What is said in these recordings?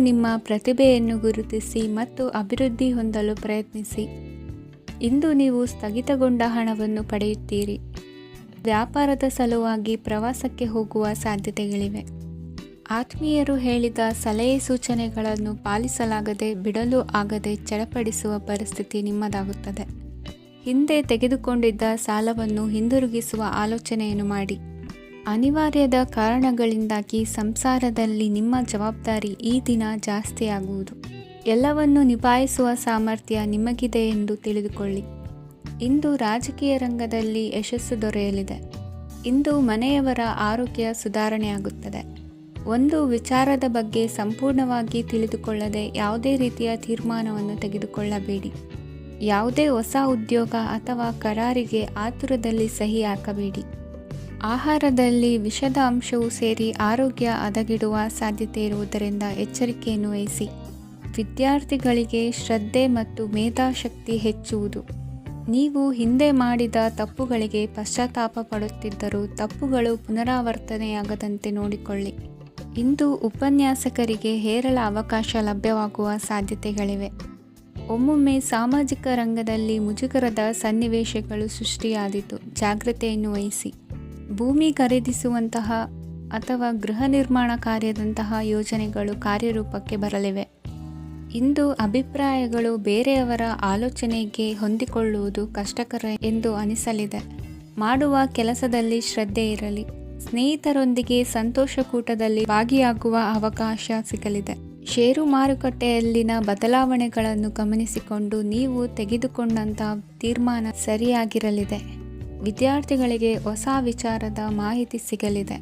ನಿಮ್ಮ ಪ್ರತಿಭೆಯನ್ನು ಗುರುತಿಸಿ ಮತ್ತು ಅಭಿವೃದ್ಧಿ ಹೊಂದಲು ಪ್ರಯತ್ನಿಸಿ. ಇಂದು ನೀವು ಸ್ಥಗಿತಗೊಂಡ ಹಣವನ್ನು ಪಡೆಯುತ್ತೀರಿ. ವ್ಯಾಪಾರದ ಸಲುವಾಗಿ ಪ್ರವಾಸಕ್ಕೆ ಹೋಗುವ ಸಾಧ್ಯತೆಗಳಿವೆ. ಆತ್ಮೀಯರು ಹೇಳಿದ ಸಲಹೆ ಸೂಚನೆಗಳನ್ನು ಪಾಲಿಸಲಾಗದೆ ಬಿಡಲು ಆಗದೆ ಚಡಪಡಿಸುವ ಪರಿಸ್ಥಿತಿ ನಿಮ್ಮದಾಗುತ್ತದೆ. ಹಿಂದೆ ತೆಗೆದುಕೊಂಡಿದ್ದ ಸಾಲವನ್ನು ಹಿಂದಿರುಗಿಸುವ ಆಲೋಚನೆಯನ್ನು ಮಾಡಿ. ಅನಿವಾರ್ಯದ ಕಾರಣಗಳಿಂದಾಗಿ ಸಂಸಾರದಲ್ಲಿ ನಿಮ್ಮ ಜವಾಬ್ದಾರಿ ಈ ದಿನ ಜಾಸ್ತಿಯಾಗುವುದು. ಎಲ್ಲವನ್ನು ನಿಭಾಯಿಸುವ ಸಾಮರ್ಥ್ಯ ನಿಮಗಿದೆ ಎಂದು ತಿಳಿದುಕೊಳ್ಳಿ. ಇಂದು ರಾಜಕೀಯ ರಂಗದಲ್ಲಿ ಯಶಸ್ಸು ದೊರೆಯಲಿದೆ. ಇಂದು ಮನೆಯವರ ಆರೋಗ್ಯ ಸುಧಾರಣೆಯಾಗುತ್ತದೆ. ಒಂದು ವಿಚಾರದ ಬಗ್ಗೆ ಸಂಪೂರ್ಣವಾಗಿ ತಿಳಿದುಕೊಳ್ಳದೆ ಯಾವುದೇ ರೀತಿಯ ತೀರ್ಮಾನವನ್ನು ತೆಗೆದುಕೊಳ್ಳಬೇಡಿ. ಯಾವುದೇ ಹೊಸ ಉದ್ಯೋಗ ಅಥವಾ ಕರಾರಿಗೆ ಆತುರದಲ್ಲಿ ಸಹಿ ಹಾಕಬೇಡಿ. ಆಹಾರದಲ್ಲಿ ವಿಷದ ಅಂಶವು ಸೇರಿ ಆರೋಗ್ಯ ಹದಗೆಡುವ ಸಾಧ್ಯತೆ ಇರುವುದರಿಂದ ಎಚ್ಚರಿಕೆಯನ್ನು ವಹಿಸಿ. ವಿದ್ಯಾರ್ಥಿಗಳಿಗೆ ಶ್ರದ್ಧೆ ಮತ್ತು ಮೇಧಾಶಕ್ತಿ ಹೆಚ್ಚುವುದು. ನೀವು ಹಿಂದೆ ಮಾಡಿದ ತಪ್ಪುಗಳಿಗೆ ಪಶ್ಚಾತ್ತಾಪ ಪಡುತ್ತಿದ್ದರೂ ತಪ್ಪುಗಳು ಪುನರಾವರ್ತನೆಯಾಗದಂತೆ ನೋಡಿಕೊಳ್ಳಿ. ಇಂದು ಉಪನ್ಯಾಸಕರಿಗೆ ಹೇರಳ ಅವಕಾಶ ಲಭ್ಯವಾಗುವ ಸಾಧ್ಯತೆಗಳಿವೆ. ಒಮ್ಮೊಮ್ಮೆ ಸಾಮಾಜಿಕ ರಂಗದಲ್ಲಿ ಮುಜುಗರದ ಸನ್ನಿವೇಶಗಳು ಸೃಷ್ಟಿಯಾದೀತು. ಜಾಗ್ರತೆಯನ್ನು ವಹಿಸಿ. ಭೂಮಿ ಖರೀದಿಸುವಂತಹ ಅಥವಾ ಗೃಹ ನಿರ್ಮಾಣ ಕಾರ್ಯದಂತಹ ಯೋಜನೆಗಳು ಕಾರ್ಯರೂಪಕ್ಕೆ ಬರಲಿವೆ. ಇಂದು ಅಭಿಪ್ರಾಯಗಳು ಬೇರೆಯವರ ಆಲೋಚನೆಗೆ ಹೊಂದಿಕೊಳ್ಳುವುದು ಕಷ್ಟಕರ ಎಂದು ಅನಿಸಲಿದೆ. ಮಾಡುವ ಕೆಲಸದಲ್ಲಿ ಶ್ರದ್ಧೆ ಇರಲಿ. ಸ್ನೇಹಿತರೊಂದಿಗೆ ಸಂತೋಷಕೂಟದಲ್ಲಿ ಭಾಗಿಯಾಗುವ ಅವಕಾಶ ಸಿಗಲಿದೆ. ಷೇರು ಮಾರುಕಟ್ಟೆಯಲ್ಲಿನ ಬದಲಾವಣೆಗಳನ್ನು ಗಮನಿಸಿಕೊಂಡು ನೀವು ತೆಗೆದುಕೊಂಡಂತಹ ತೀರ್ಮಾನ ಸರಿಯಾಗಿರಲಿದೆ. ವಿದ್ಯಾರ್ಥಿಗಳಿಗೆ ಹೊಸ ವಿಚಾರದ ಮಾಹಿತಿ ಸಿಗಲಿದೆ.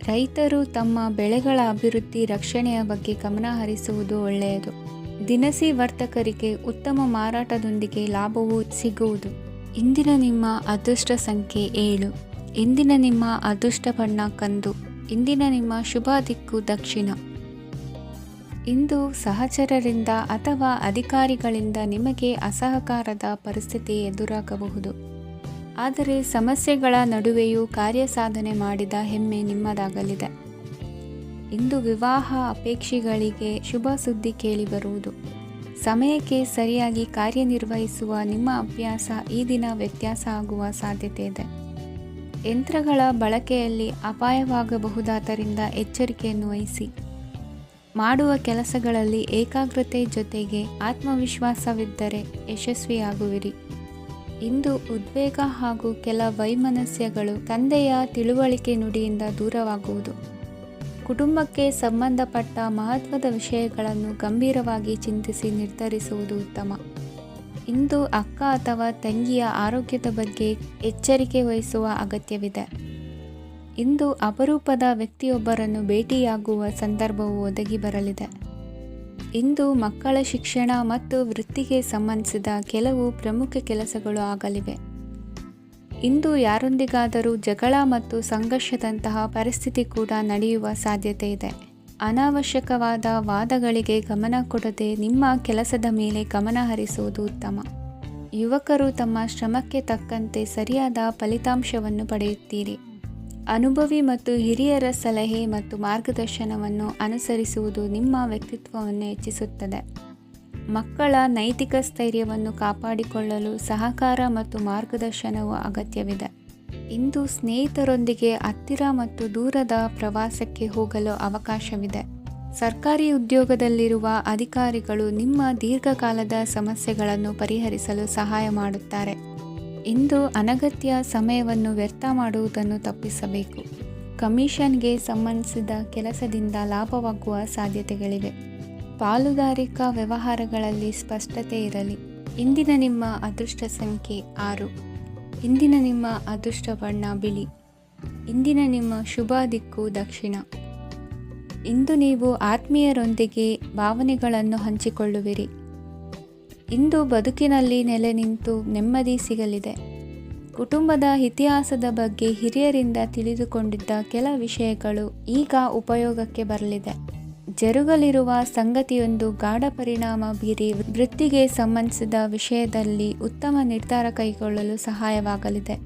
ರೈತರು ತಮ್ಮ ಬೆಳೆಗಳ ಅಭಿವೃದ್ಧಿ ರಕ್ಷಣೆಯ ಬಗ್ಗೆ ಗಮನ ಹರಿಸುವುದು ಒಳ್ಳೆಯದು. ದಿನಸಿ ವರ್ತಕರಿಗೆ ಉತ್ತಮ ಮಾರಾಟದೊಂದಿಗೆ ಲಾಭವೂ ಸಿಗುವುದು. ಇಂದಿನ ನಿಮ್ಮ ಅದೃಷ್ಟ ಸಂಖ್ಯೆ 7. ಇಂದಿನ ನಿಮ್ಮ ಅದೃಷ್ಟ ಬಣ್ಣ ಕಂದು. ಇಂದಿನ ನಿಮ್ಮ ಶುಭ ದಿಕ್ಕು ದಕ್ಷಿಣ. ಇಂದು ಸಹಚರರಿಂದ ಅಥವಾ ಅಧಿಕಾರಿಗಳಿಂದ ನಿಮಗೆ ಅಸಹಕಾರದ ಪರಿಸ್ಥಿತಿ ಎದುರಾಗಬಹುದು. ಆದರೆ ಸಮಸ್ಯೆಗಳ ನಡುವೆಯೂ ಕಾರ್ಯಸಾಧನೆ ಮಾಡಿದ ಹೆಮ್ಮೆ ನಿಮ್ಮದಾಗಲಿದೆ. ಇಂದು ವಿವಾಹ ಅಪೇಕ್ಷಿಗಳಿಗೆ ಶುಭ ಸುದ್ದಿ ಕೇಳಿಬರುವುದು. ಸಮಯಕ್ಕೆ ಸರಿಯಾಗಿ ಕಾರ್ಯನಿರ್ವಹಿಸುವ ನಿಮ್ಮ ಅಭ್ಯಾಸ ಈ ದಿನ ವ್ಯತ್ಯಾಸ ಆಗುವ ಸಾಧ್ಯತೆ ಇದೆ. ಯಂತ್ರಗಳ ಬಳಕೆಯಲ್ಲಿ ಅಪಾಯವಾಗಬಹುದಾದ್ದರಿಂದ ಎಚ್ಚರಿಕೆಯನ್ನು ವಹಿಸಿ. ಮಾಡುವ ಕೆಲಸಗಳಲ್ಲಿ ಏಕಾಗ್ರತೆ ಜೊತೆಗೆ ಆತ್ಮವಿಶ್ವಾಸವಿದ್ದರೆ ಯಶಸ್ವಿಯಾಗುವಿರಿ. ಇಂದು ಉದ್ವೇಗ ಹಾಗೂ ಕೆಲ ವೈಮನಸ್ಯಗಳು ತಂದೆಯ ತಿಳುವಳಿಕೆ ನುಡಿಯಿಂದ ದೂರವಾಗುವುದು. ಕುಟುಂಬಕ್ಕೆ ಸಂಬಂಧಪಟ್ಟ ಮಹತ್ವದ ವಿಷಯಗಳನ್ನು ಗಂಭೀರವಾಗಿ ಚಿಂತಿಸಿ ನಿರ್ಧರಿಸುವುದು ಉತ್ತಮ. ಇಂದು ಅಕ್ಕ ಅಥವಾ ತಂಗಿಯ ಆರೋಗ್ಯದ ಬಗ್ಗೆ ಎಚ್ಚರಿಕೆ ವಹಿಸುವ ಅಗತ್ಯವಿದೆ. ಇಂದು ಅಪರೂಪದ ವ್ಯಕ್ತಿಯೊಬ್ಬರನ್ನು ಭೇಟಿಯಾಗುವ ಸಂದರ್ಭವು ಒದಗಿ ಬರಲಿದೆ. ಇಂದು ಮಕ್ಕಳ ಶಿಕ್ಷಣ ಮತ್ತು ವೃತ್ತಿಗೆ ಸಂಬಂಧಿಸಿದ ಕೆಲವು ಪ್ರಮುಖ ಕೆಲಸಗಳು ಆಗಲಿವೆ. ಇಂದು ಯಾರೊಂದಿಗಾದರೂ ಜಗಳ ಮತ್ತು ಸಂಘರ್ಷದಂತಹ ಪರಿಸ್ಥಿತಿ ಕೂಡ ನಡೆಯುವ ಸಾಧ್ಯತೆ ಇದೆ. ಅನಾವಶ್ಯಕವಾದ ವಾದಗಳಿಗೆ ಗಮನ ಕೊಡದೆ ನಿಮ್ಮ ಕೆಲಸದ ಮೇಲೆ ಗಮನ ಹರಿಸುವುದು ಉತ್ತಮ. ಯುವಕರು ತಮ್ಮ ಶ್ರಮಕ್ಕೆ ತಕ್ಕಂತೆ ಸರಿಯಾದ ಫಲಿತಾಂಶವನ್ನು ಪಡೆಯುತ್ತೀರಿ. ಅನುಭವಿ ಮತ್ತು ಹಿರಿಯರ ಸಲಹೆ ಮತ್ತು ಮಾರ್ಗದರ್ಶನವನ್ನು ಅನುಸರಿಸುವುದು ನಿಮ್ಮ ವ್ಯಕ್ತಿತ್ವವನ್ನು ಹೆಚ್ಚಿಸುತ್ತದೆ. ಮಕ್ಕಳ ನೈತಿಕ ಸ್ಥೈರ್ಯವನ್ನು ಕಾಪಾಡಿಕೊಳ್ಳಲು ಸಹಕಾರ ಮತ್ತು ಮಾರ್ಗದರ್ಶನವು ಅಗತ್ಯವಿದೆ. ಇಂದು ಸ್ನೇಹಿತರೊಂದಿಗೆ ಹತ್ತಿರ ಮತ್ತು ದೂರದ ಪ್ರವಾಸಕ್ಕೆ ಹೋಗಲು ಅವಕಾಶವಿದೆ. ಸರ್ಕಾರಿ ಉದ್ಯೋಗದಲ್ಲಿರುವ ಅಧಿಕಾರಿಗಳು ನಿಮ್ಮ ದೀರ್ಘಕಾಲದ ಸಮಸ್ಯೆಗಳನ್ನು ಪರಿಹರಿಸಲು ಸಹಾಯ ಮಾಡುತ್ತಾರೆ. ಇಂದು ಅನಗತ್ಯ ಸಮಯವನ್ನು ವ್ಯರ್ಥ ಮಾಡುವುದನ್ನು ತಪ್ಪಿಸಬೇಕು. ಕಮಿಷನ್ಗೆ ಸಂಬಂಧಿಸಿದ ಕೆಲಸದಿಂದ ಲಾಭವಾಗುವ ಸಾಧ್ಯತೆಗಳಿವೆ. ಪಾಲುದಾರಿಕಾ ವ್ಯವಹಾರಗಳಲ್ಲಿ ಸ್ಪಷ್ಟತೆ ಇರಲಿ. ಇಂದಿನ ನಿಮ್ಮ ಅದೃಷ್ಟ ಸಂಖ್ಯೆ 6. ಇಂದಿನ ನಿಮ್ಮ ಅದೃಷ್ಟ ಬಣ್ಣ ಬಿಳಿ. ಇಂದಿನ ನಿಮ್ಮ ಶುಭ ದಿಕ್ಕು ದಕ್ಷಿಣ. ಇಂದು ನೀವು ಆತ್ಮೀಯರೊಂದಿಗೆ ಭಾವನೆಗಳನ್ನು ಹಂಚಿಕೊಳ್ಳುವಿರಿ. ಇಂದು ಬದುಕಿನಲ್ಲಿ ನೆಲೆ ನಿಂತು ನೆಮ್ಮದಿ ಸಿಗಲಿದೆ. ಕುಟುಂಬದ ಇತಿಹಾಸದ ಬಗ್ಗೆ ಹಿರಿಯರಿಂದ ತಿಳಿದುಕೊಂಡಿದ್ದ ಕೆಲ ವಿಷಯಗಳು ಈಗ ಉಪಯೋಗಕ್ಕೆ ಬರಲಿದೆ. ಜರುಗಲಿರುವ ಸಂಗತಿಯೊಂದು ಗಾಢ ಪರಿಣಾಮ ಬೀರಿ ವೃತ್ತಿಗೆ ಸಂಬಂಧಿಸಿದ ವಿಷಯದಲ್ಲಿ ಉತ್ತಮ ನಿರ್ಧಾರ ಕೈಗೊಳ್ಳಲು ಸಹಾಯವಾಗಲಿದೆ.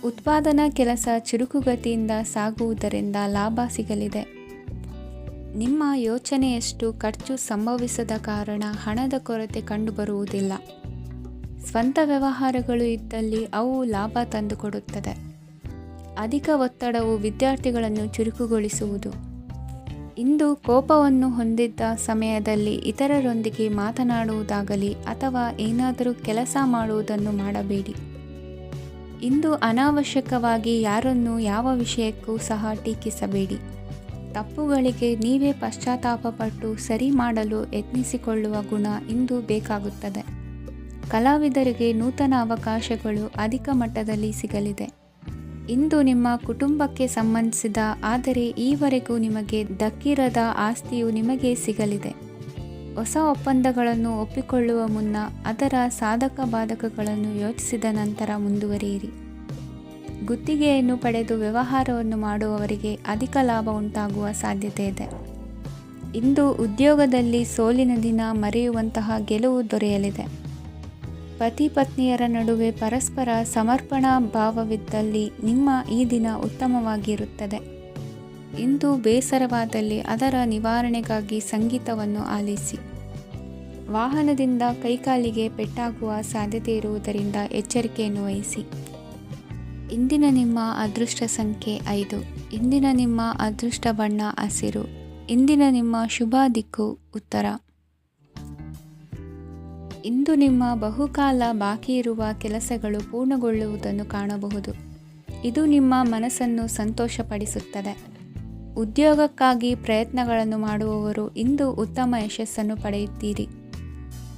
ಉತ್ಪಾದನಾ ಕೆಲಸ ಚುರುಕುಗತಿಯಿಂದ ಸಾಗುವುದರಿಂದ ಲಾಭ ಸಿಗಲಿದೆ. ನಿಮ್ಮ ಯೋಚನೆಯಷ್ಟು ಖರ್ಚು ಸಂಭವಿಸದ ಕಾರಣ ಹಣದ ಕೊರತೆ ಕಂಡುಬರುವುದಿಲ್ಲ. ಸ್ವಂತ ವ್ಯವಹಾರಗಳು ಇದ್ದಲ್ಲಿ ಅವು ಲಾಭ ತಂದುಕೊಡುತ್ತದೆ. ಅಧಿಕ ಒತ್ತಡವು ವಿದ್ಯಾರ್ಥಿಗಳನ್ನು ಚುರುಕುಗೊಳಿಸುವುದು. ಇಂದು ಕೋಪವನ್ನು ಹೊಂದಿದ್ದ ಸಮಯದಲ್ಲಿ ಇತರರೊಂದಿಗೆ ಮಾತನಾಡುವುದಾಗಲಿ ಅಥವಾ ಏನಾದರೂ ಕೆಲಸ ಮಾಡುವುದನ್ನು ಮಾಡಬೇಡಿ. ಇಂದು ಅನಾವಶ್ಯಕವಾಗಿ ಯಾರನ್ನೂ ಯಾವ ವಿಷಯಕ್ಕೂ ಸಹ ಟೀಕಿಸಬೇಡಿ. ತಪ್ಪುಗಳಿಗೆ ನೀವೇ ಪಶ್ಚಾತ್ತಾಪಪಟ್ಟು ಸರಿ ಮಾಡಲು ಯತ್ನಿಸಿಕೊಳ್ಳುವ ಗುಣ ಇಂದು ಬೇಕಾಗುತ್ತದೆ. ಕಲಾವಿದರಿಗೆ ನೂತನ ಅವಕಾಶಗಳು ಅಧಿಕ ಮಟ್ಟದಲ್ಲಿ ಸಿಗಲಿದೆ. ಇಂದು ನಿಮ್ಮ ಕುಟುಂಬಕ್ಕೆ ಸಂಬಂಧಿಸಿದ ಆದರೆ ಈವರೆಗೂ ನಿಮಗೆ ದಕ್ಕಿರದ ಆಸ್ತಿಯು ನಿಮಗೆ ಸಿಗಲಿದೆ. ಹೊಸ ಒಪ್ಪಂದಗಳನ್ನು ಒಪ್ಪಿಕೊಳ್ಳುವ ಮುನ್ನ ಅದರ ಸಾಧಕ ಬಾಧಕಗಳನ್ನು ಯೋಚಿಸಿದ ನಂತರ ಮುಂದುವರಿಯಿರಿ. ಗುತ್ತಿಗೆಯನ್ನು ಪಡೆದು ವ್ಯವಹಾರವನ್ನು ಮಾಡುವವರಿಗೆ ಅಧಿಕ ಲಾಭ ಉಂಟಾಗುವ ಸಾಧ್ಯತೆ ಇದೆ. ಇಂದು ಉದ್ಯೋಗದಲ್ಲಿ ಸೋಲಿನ ದಿನ ಮರೆಯುವಂತಹ ಗೆಲುವು ದೊರೆಯಲಿದೆ. ಪತಿ ಪತ್ನಿಯರ ನಡುವೆ ಪರಸ್ಪರ ಸಮರ್ಪಣಾ ಭಾವವಿದ್ದಲ್ಲಿ ನಿಮ್ಮ ಈ ದಿನ ಉತ್ತಮವಾಗಿರುತ್ತದೆ. ಇಂದು ಬೇಸರವಾದಲ್ಲಿ ಅದರ ನಿವಾರಣೆಗಾಗಿ ಸಂಗೀತವನ್ನು ಆಲಿಸಿ. ವಾಹನದಿಂದ ಕೈಕಾಲಿಗೆ ಪೆಟ್ಟಾಗುವ ಸಾಧ್ಯತೆ ಇರುವುದರಿಂದ ಎಚ್ಚರಿಕೆಯನ್ನು ವಹಿಸಿ. ಇಂದಿನ ನಿಮ್ಮ ಅದೃಷ್ಟ ಸಂಖ್ಯೆ 5. ಇಂದಿನ ನಿಮ್ಮ ಅದೃಷ್ಟ ಬಣ್ಣ ಹಸಿರು. ಇಂದಿನ ನಿಮ್ಮ ಶುಭ ದಿಕ್ಕು ಉತ್ತರ. ಇಂದು ನಿಮ್ಮ ಬಹುಕಾಲ ಬಾಕಿ ಇರುವ ಕೆಲಸಗಳು ಪೂರ್ಣಗೊಳ್ಳುವುದನ್ನು ಕಾಣಬಹುದು. ಇದು ನಿಮ್ಮ ಮನಸ್ಸನ್ನು ಸಂತೋಷಪಡಿಸುತ್ತದೆ. ಉದ್ಯೋಗಕ್ಕಾಗಿ ಪ್ರಯತ್ನಗಳನ್ನು ಮಾಡುವವರು ಇಂದು ಉತ್ತಮ ಯಶಸ್ಸನ್ನು ಪಡೆಯುತ್ತೀರಿ.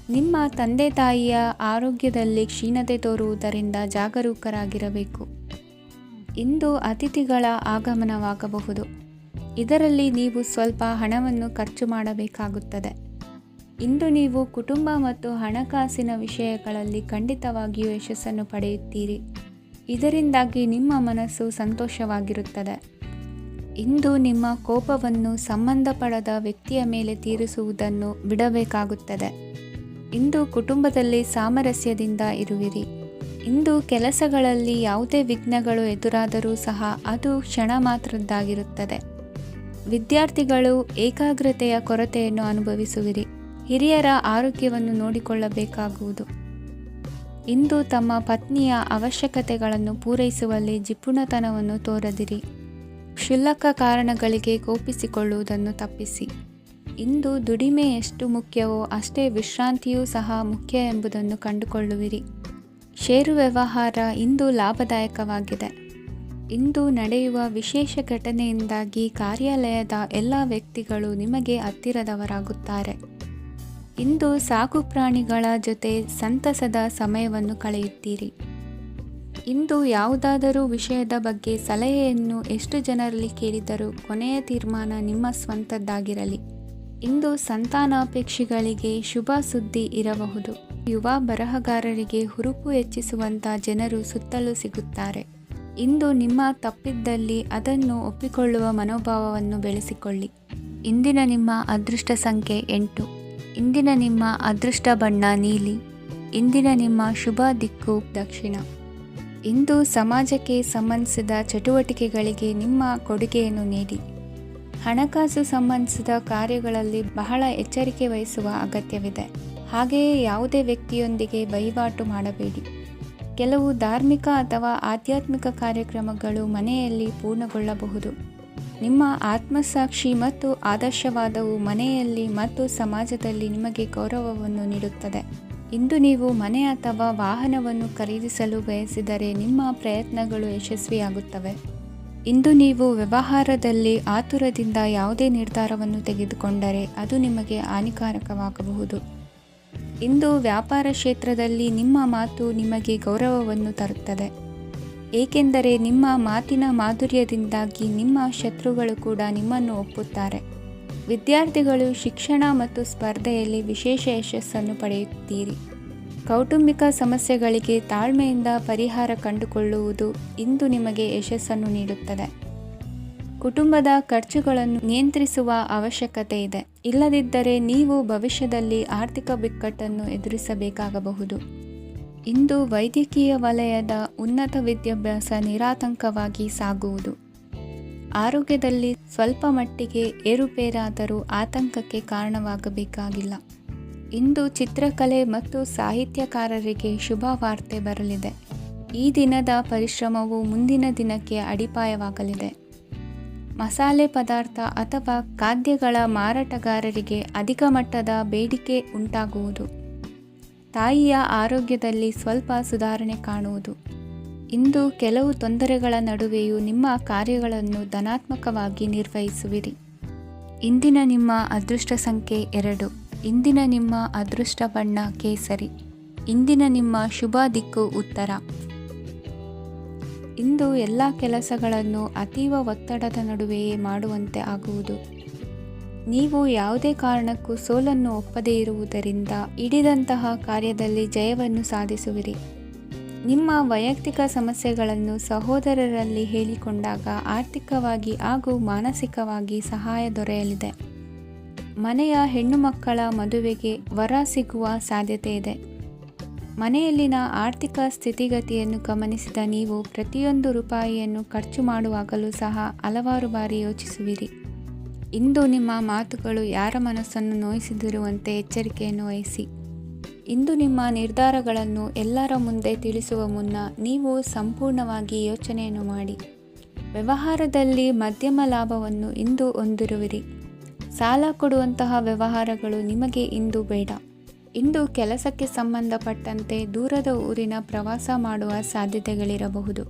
ನಿಮ್ಮ ತಂದೆ ತಾಯಿಯ ಆರೋಗ್ಯದಲ್ಲಿ ಕ್ಷೀಣತೆ ತೋರುವುದರಿಂದ ಜಾಗರೂಕರಾಗಿರಬೇಕು. ಇಂದು ಅತಿಥಿಗಳ ಆಗಮನವಾಗಬಹುದು. ಇದರಲ್ಲಿ ನೀವು ಸ್ವಲ್ಪ ಹಣವನ್ನು ಖರ್ಚು ಮಾಡಬೇಕಾಗುತ್ತದೆ. ಇಂದು ನೀವು ಕುಟುಂಬ ಮತ್ತು ಹಣಕಾಸಿನ ವಿಷಯಗಳಲ್ಲಿ ಖಂಡಿತವಾಗಿಯೂ ಯಶಸ್ಸನ್ನು ಪಡೆಯುತ್ತೀರಿ. ಇದರಿಂದಾಗಿ ನಿಮ್ಮ ಮನಸ್ಸು ಸಂತೋಷವಾಗಿರುತ್ತದೆ. ಇಂದು ನಿಮ್ಮ ಕೋಪವನ್ನು ಸಂಬಂಧಪಡದ ವ್ಯಕ್ತಿಯ ಮೇಲೆ ತೀರಿಸುವುದನ್ನು ಬಿಡಬೇಕಾಗುತ್ತದೆ. ಇಂದು ಕುಟುಂಬದಲ್ಲಿ ಸಾಮರಸ್ಯದಿಂದ ಇರುವಿರಿ. ಇಂದು ಕೆಲಸಗಳಲ್ಲಿ ಯಾವುದೇ ವಿಘ್ನಗಳು ಎದುರಾದರೂ ಸಹ ಅದು ಕ್ಷಣ ಮಾತ್ರದ್ದಾಗಿರುತ್ತದೆ. ವಿದ್ಯಾರ್ಥಿಗಳು ಏಕಾಗ್ರತೆಯ ಕೊರತೆಯನ್ನು ಅನುಭವಿಸುವಿರಿ. ಹಿರಿಯರ ಆರೋಗ್ಯವನ್ನು ನೋಡಿಕೊಳ್ಳಬೇಕಾಗುವುದು. ಇಂದು ತಮ್ಮ ಪತ್ನಿಯ ಅವಶ್ಯಕತೆಗಳನ್ನು ಪೂರೈಸುವಲ್ಲಿ ಜಿಪುಣತನವನ್ನು ತೋರದಿರಿ. ಕ್ಷುಲ್ಲಕ ಕಾರಣಗಳಿಗೆ ಕೋಪಿಸಿಕೊಳ್ಳುವುದನ್ನು ತಪ್ಪಿಸಿ. ಇಂದು ದುಡಿಮೆ ಎಷ್ಟು ಮುಖ್ಯವೋ ಅಷ್ಟೇ ವಿಶ್ರಾಂತಿಯೂ ಸಹ ಮುಖ್ಯ ಎಂಬುದನ್ನು ಕಂಡುಕೊಳ್ಳುವಿರಿ. ಷೇರು ವ್ಯವಹಾರ ಇಂದು ಲಾಭದಾಯಕವಾಗಿದೆ. ಇಂದು ನಡೆಯುವ ವಿಶೇಷ ಘಟನೆಯಿಂದಾಗಿ ಕಾರ್ಯಾಲಯದ ಎಲ್ಲ ವ್ಯಕ್ತಿಗಳು ನಿಮಗೆ ಹತ್ತಿರದವರಾಗುತ್ತಾರೆ. ಇಂದು ಸಾಕು ಪ್ರಾಣಿಗಳ ಜೊತೆ ಸಂತಸದ ಸಮಯವನ್ನು ಕಳೆಯುತ್ತೀರಿ. ಇಂದು ಯಾವುದಾದರೂ ವಿಷಯದ ಬಗ್ಗೆ ಸಲಹೆಯನ್ನು ಎಷ್ಟು ಜನರಲ್ಲಿ ಕೇಳಿದರೂ ಕೊನೆಯ ತೀರ್ಮಾನ ನಿಮ್ಮ ಸ್ವಂತದ್ದಾಗಿರಲಿ. ಇಂದು ಸಂತಾನಾಪೇಕ್ಷಿಗಳಿಗೆ ಶುಭ ಸುದ್ದಿ ಇರಬಹುದು. ಯುವ ಬರಹಗಾರರಿಗೆ ಹುರುಪು ಹೆಚ್ಚಿಸುವಂಥ ಜನರು ಸುತ್ತಲೂ ಸಿಗುತ್ತಾರೆ. ಇಂದು ನಿಮ್ಮ ತಪ್ಪಿದ್ದಲ್ಲಿ ಅದನ್ನು ಒಪ್ಪಿಕೊಳ್ಳುವ ಮನೋಭಾವವನ್ನು ಬೆಳೆಸಿಕೊಳ್ಳಿ. ಇಂದಿನ ನಿಮ್ಮ ಅದೃಷ್ಟ ಸಂಖ್ಯೆ 8. ಇಂದಿನ ನಿಮ್ಮ ಅದೃಷ್ಟ ಬಣ್ಣ ನೀಲಿ. ಇಂದಿನ ನಿಮ್ಮ ಶುಭ ದಿಕ್ಕು ದಕ್ಷಿಣ. ಇಂದು ಸಮಾಜಕ್ಕೆ ಸಂಬಂಧಿಸಿದ ಚಟುವಟಿಕೆಗಳಿಗೆ ನಿಮ್ಮ ಕೊಡುಗೆಯನ್ನು ನೀಡಿ. ಹಣಕಾಸು ಸಂಬಂಧಿಸಿದ ಕಾರ್ಯಗಳಲ್ಲಿ ಬಹಳ ಎಚ್ಚರಿಕೆ ವಹಿಸುವ ಅಗತ್ಯವಿದೆ. ಹಾಗೆಯೇ ಯಾವುದೇ ವ್ಯಕ್ತಿಯೊಂದಿಗೆ ವಹಿವಾಟು ಮಾಡಬೇಡಿ. ಕೆಲವು ಧಾರ್ಮಿಕ ಅಥವಾ ಆಧ್ಯಾತ್ಮಿಕ ಕಾರ್ಯಕ್ರಮಗಳು ಮನೆಯಲ್ಲಿ ಪೂರ್ಣಗೊಳ್ಳಬಹುದು. ನಿಮ್ಮ ಆತ್ಮಸಾಕ್ಷಿ ಮತ್ತು ಆದರ್ಶವಾದವು ಮನೆಯಲ್ಲಿ ಮತ್ತು ಸಮಾಜದಲ್ಲಿ ನಿಮಗೆ ಗೌರವವನ್ನು ನೀಡುತ್ತದೆ. ಇಂದು ನೀವು ಮನೆ ಅಥವಾ ವಾಹನವನ್ನು ಖರೀದಿಸಲು ಬಯಸಿದರೆ ನಿಮ್ಮ ಪ್ರಯತ್ನಗಳು ಯಶಸ್ವಿಯಾಗುತ್ತವೆ. ಇಂದು ನೀವು ವ್ಯವಹಾರದಲ್ಲಿ ಆತುರದಿಂದ ಯಾವುದೇ ನಿರ್ಧಾರವನ್ನು ತೆಗೆದುಕೊಂಡರೆ ಅದು ನಿಮಗೆ ಹಾನಿಕಾರಕವಾಗಬಹುದು. ಇಂದು ವ್ಯಾಪಾರ ಕ್ಷೇತ್ರದಲ್ಲಿ ನಿಮ್ಮ ಮಾತು ನಿಮಗೆ ಗೌರವವನ್ನು ತರುತ್ತದೆ. ಏಕೆಂದರೆ ನಿಮ್ಮ ಮಾತಿನ ಮಾಧುರ್ಯದಿಂದಾಗಿ ನಿಮ್ಮ ಶತ್ರುಗಳು ಕೂಡ ನಿಮ್ಮನ್ನು ಒಪ್ಪುತ್ತಾರೆ. ವಿದ್ಯಾರ್ಥಿಗಳು ಶಿಕ್ಷಣ ಮತ್ತು ಸ್ಪರ್ಧೆಯಲ್ಲಿ ವಿಶೇಷ ಯಶಸ್ಸನ್ನು ಪಡೆಯುತ್ತೀರಿ. ಕೌಟುಂಬಿಕ ಸಮಸ್ಯೆಗಳಿಗೆ ತಾಳ್ಮೆಯಿಂದ ಪರಿಹಾರ ಕಂಡುಕೊಳ್ಳುವುದು ಇಂದು ನಿಮಗೆ ಯಶಸ್ಸನ್ನು ನೀಡುತ್ತದೆ. ಕುಟುಂಬದ ಖರ್ಚುಗಳನ್ನು ನಿಯಂತ್ರಿಸುವ ಅವಶ್ಯಕತೆ ಇದೆ. ಇಲ್ಲದಿದ್ದರೆ ನೀವು ಭವಿಷ್ಯದಲ್ಲಿ ಆರ್ಥಿಕ ಬಿಕ್ಕಟ್ಟನ್ನು ಎದುರಿಸಬೇಕಾಗಬಹುದು. ಇಂದು ವೈದ್ಯಕೀಯ ವಲಯದ ಉನ್ನತ ವಿದ್ಯಾಭ್ಯಾಸ ನಿರಾತಂಕವಾಗಿ ಸಾಗುವುದು. ಆರೋಗ್ಯದಲ್ಲಿ ಸ್ವಲ್ಪ ಮಟ್ಟಿಗೆ ಏರುಪೇರಾದರೂ ಆತಂಕಕ್ಕೆ ಕಾರಣವಾಗಬೇಕಾಗಿಲ್ಲ. ಇಂದು ಚಿತ್ರಕಲೆ ಮತ್ತು ಸಾಹಿತ್ಯಕಾರರಿಗೆ ಶುಭ ವಾರ್ತೆ ಬರಲಿದೆ. ಈ ದಿನದ ಪರಿಶ್ರಮವು ಮುಂದಿನ ದಿನಕ್ಕೆ ಅಡಿಪಾಯವಾಗಲಿದೆ. ಮಸಾಲೆ ಪದಾರ್ಥ ಅಥವಾ ಖಾದ್ಯಗಳ ಮಾರಾಟಗಾರರಿಗೆ ಅಧಿಕ ಮಟ್ಟದ ಬೇಡಿಕೆ ಉಂಟಾಗುವುದು. ತಾಯಿಯ ಆರೋಗ್ಯದಲ್ಲಿ ಸ್ವಲ್ಪ ಸುಧಾರಣೆ ಕಾಣುವುದು. ಇಂದು ಕೆಲವು ತೊಂದರೆಗಳ ನಡುವೆಯೂ ನಿಮ್ಮ ಕಾರ್ಯಗಳನ್ನು ಧನಾತ್ಮಕವಾಗಿ ನಿರ್ವಹಿಸುವಿರಿ. ಇಂದಿನ ನಿಮ್ಮ ಅದೃಷ್ಟ ಸಂಖ್ಯೆ 2. ಇಂದಿನ ನಿಮ್ಮ ಅದೃಷ್ಟ ಬಣ್ಣ ಕೇಸರಿ. ಇಂದಿನ ನಿಮ್ಮ ಶುಭ ದಿಕ್ಕು ಉತ್ತರ. ಇಂದು ಎಲ್ಲ ಕೆಲಸಗಳನ್ನು ಅತೀವ ಒತ್ತಡದ ನಡುವೆಯೇ ಮಾಡುವಂತೆ ಆಗುವುದು. ನೀವು ಯಾವುದೇ ಕಾರಣಕ್ಕೂ ಸೋಲನ್ನು ಒಪ್ಪದೇ ಇರುವುದರಿಂದ ಹಿಡಿದಂತಹ ಕಾರ್ಯದಲ್ಲಿ ಜಯವನ್ನು ಸಾಧಿಸುವಿರಿ. ನಿಮ್ಮ ವೈಯಕ್ತಿಕ ಸಮಸ್ಯೆಗಳನ್ನು ಸಹೋದರರಲ್ಲಿ ಹೇಳಿಕೊಂಡಾಗ ಆರ್ಥಿಕವಾಗಿ ಹಾಗೂ ಮಾನಸಿಕವಾಗಿ ಸಹಾಯ ದೊರೆಯಲಿದೆ. ಮನೆಯ ಹೆಣ್ಣು ಮಕ್ಕಳ ಮದುವೆಗೆ ವರ ಸಿಗುವ ಸಾಧ್ಯತೆ ಇದೆ. ಮನೆಯಲ್ಲಿನ ಆರ್ಥಿಕ ಸ್ಥಿತಿಗತಿಯನ್ನು ಗಮನಿಸಿದ ನೀವು ಪ್ರತಿಯೊಂದು ರೂಪಾಯಿಯನ್ನು ಖರ್ಚು ಮಾಡುವಾಗಲೂ ಸಹ ಹಲವಾರು ಬಾರಿ ಯೋಚಿಸುವಿರಿ. ಇಂದು ನಿಮ್ಮ ಮಾತುಗಳು ಯಾರ ಮನಸ್ಸನ್ನು ನೋಯಿಸದಿರುವಂತೆ ಎಚ್ಚರಿಕೆಯನ್ನು ವಹಿಸಿ. ಇಂದು ನಿಮ್ಮ ನಿರ್ಧಾರಗಳನ್ನು ಎಲ್ಲರ ಮುಂದೆ ತಿಳಿಸುವ ಮುನ್ನ ನೀವು ಸಂಪೂರ್ಣವಾಗಿ ಯೋಚನೆಯನ್ನು ಮಾಡಿ. ವ್ಯವಹಾರದಲ್ಲಿ ಮಧ್ಯಮ ಲಾಭವನ್ನು ಇಂದು ಹೊಂದಿರುವಿರಿ. ಸಾಲ ಕೊಡುವಂತಹ ವ್ಯವಹಾರಗಳು ನಿಮಗೆ ಇಂದು ಬೇಡ. ಇಂದು ಕೆಲಸಕ್ಕೆ ಸಂಬಂಧಪಟ್ಟಂತೆ ದೂರದ ಊರಿನ ಪ್ರವಾಸ ಮಾಡುವ ಸಾಧ್ಯತೆಗಳಿರಬಹುದು.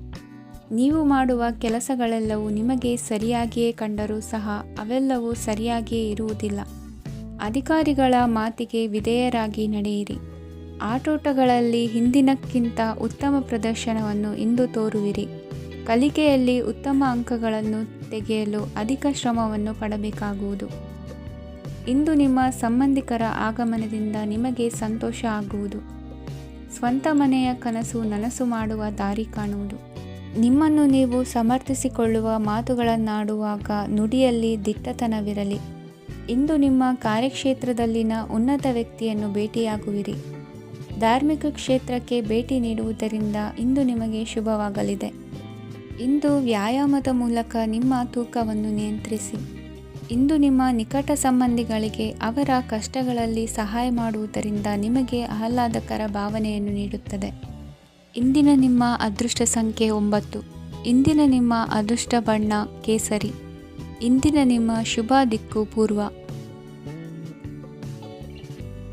ನೀವು ಮಾಡುವ ಕೆಲಸಗಳೆಲ್ಲವೂ ನಿಮಗೆ ಸರಿಯಾಗಿಯೇ ಕಂಡರೂ ಸಹ ಅವೆಲ್ಲವೂ ಸರಿಯಾಗಿಯೇ ಇರುವುದಿಲ್ಲ. ಅಧಿಕಾರಿಗಳ ಮಾತಿಗೆ ವಿಧೇಯರಾಗಿ ನಡೆಯಿರಿ. ಆಟೋಟಗಳಲ್ಲಿ ಹಿಂದಿನಕ್ಕಿಂತ ಉತ್ತಮ ಪ್ರದರ್ಶನವನ್ನು ಇಂದು ತೋರುವಿರಿ. ಕಲಿಕೆಯಲ್ಲಿ ಉತ್ತಮ ಅಂಕಗಳನ್ನು ತೆಗೆಯಲು ಅಧಿಕ ಶ್ರಮವನ್ನು ಪಡಬೇಕಾಗುವುದು. ಇಂದು ನಿಮ್ಮ ಸಂಬಂಧಿಕರ ಆಗಮನದಿಂದ ನಿಮಗೆ ಸಂತೋಷ ಆಗುವುದು. ಸ್ವಂತ ಮನೆಯ ಕನಸು ನನಸು ಮಾಡುವ ದಾರಿ ಕಾಣುವುದು. ನಿಮ್ಮನ್ನು ನೀವು ಸಮರ್ಥಿಸಿಕೊಳ್ಳುವ ಮಾತುಗಳನ್ನಾಡುವಾಗ ನುಡಿಯಲ್ಲಿ ದಿಟ್ಟತನವಿರಲಿ. ಇಂದು ನಿಮ್ಮ ಕಾರ್ಯಕ್ಷೇತ್ರದಲ್ಲಿನ ಉನ್ನತ ವ್ಯಕ್ತಿಯನ್ನು ಭೇಟಿಯಾಗುವಿರಿ. ಧಾರ್ಮಿಕ ಕ್ಷೇತ್ರಕ್ಕೆ ಭೇಟಿ ನೀಡುವುದರಿಂದ ಇಂದು ನಿಮಗೆ ಶುಭವಾಗಲಿದೆ. ಇಂದು ವ್ಯಾಯಾಮದ ಮೂಲಕ ನಿಮ್ಮ ತೂಕವನ್ನು ನಿಯಂತ್ರಿಸಿ. ಇಂದು ನಿಮ್ಮ ನಿಕಟ ಸಂಬಂಧಿಗಳಿಗೆ ಅವರ ಕಷ್ಟಗಳಲ್ಲಿ ಸಹಾಯ ಮಾಡುವುದರಿಂದ ನಿಮಗೆ ಆಹ್ಲಾದಕರ ಭಾವನೆಯನ್ನು ನೀಡುತ್ತದೆ. ಇಂದಿನ ನಿಮ್ಮ ಅದೃಷ್ಟ ಸಂಖ್ಯೆ 9. ಇಂದಿನ ನಿಮ್ಮ ಅದೃಷ್ಟ ಬಣ್ಣ ಕೇಸರಿ. ಇಂದಿನ ನಿಮ್ಮ ಶುಭ ದಿಕ್ಕು ಪೂರ್ವ.